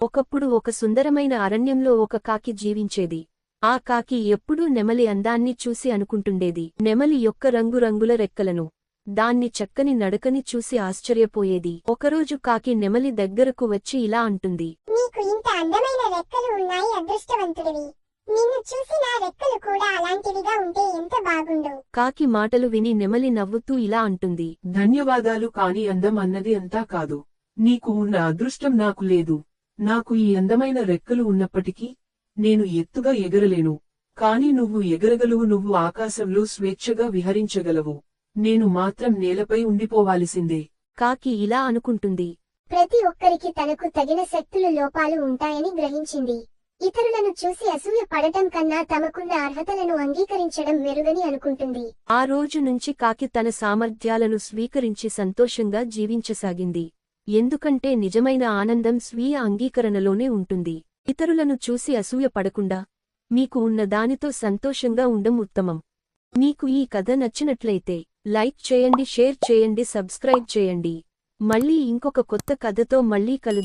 ఒకప్పుడు ఒక సుందరమైన అరణ్యంలో ఒక కాకి జీవించేది. ఆ కాకి ఎప్పుడూ నెమలి అందాన్ని చూసి అనుకుంటుండేది. నెమలి యొక్క రంగురంగుల రెక్కలను, దాన్ని చక్కని నడకని చూసి ఆశ్చర్యపోయేది. ఒకరోజు కాకి నెమలి దగ్గరకు వచ్చి ఇలా అంటుంది. నీకు ఇంత అందమైన రెక్కలు ఉన్నాయి, అదృష్టవంతుడివి. నిన్ను చూసి నా రెక్కలు కూడా అలాంటివిగా ఉంటే ఎంత బాగుండు. కాకి మాటలు విని నెమలి నవ్వుతూ ఇలా అంటుంది. ధన్యవాదాలు, కాని అందం అన్నది అంతా కాదు. నీకు ఉన్న అదృష్టం నాకు లేదు. నాకు ఈ అందమైన రెక్కలు ఉన్నప్పటికీ నేను ఎత్తుగా ఎగరలేను. కాని నువ్వు ఎగరగలవు. నువ్వు ఆకాశంలో స్వేచ్ఛగా విహరించగలవు. నేను మాత్రం నేలపై ఉండిపోవాల్సిందే. కాకి ఇలా అనుకుంటుంది. ప్రతి ఒక్కరికి తనకు తగిన శక్తులు లోపాలు ఉంటాయని గ్రహించింది. ఇతరులను చూసి అసూయ పడటం కన్నా తమకున్న అర్హతలను అంగీకరించడం మెరుగని అనుకుంటుంది. ఆ రోజు నుంచి కాకి తన సామర్థ్యాలను స్వీకరించి సంతోషంగా జీవించసాగింది. ఎందుకంటే నిజమైన ఆనందం స్వీయ అంగీకరణలోనే ఉంటుంది. ఇతరులను చూసి అసూయ పడకుండా మీకు ఉన్న దానితో సంతోషంగా ఉండడం ఉత్తమం. మీకు ఈ కథ నచ్చినట్లయితే లైక్ చేయండి, షేర్ చేయండి, సబ్స్క్రైబ్ చేయండి. మళ్ళీ ఇంకొక కొత్త కథతో మళ్ళీ కలుద్దాం.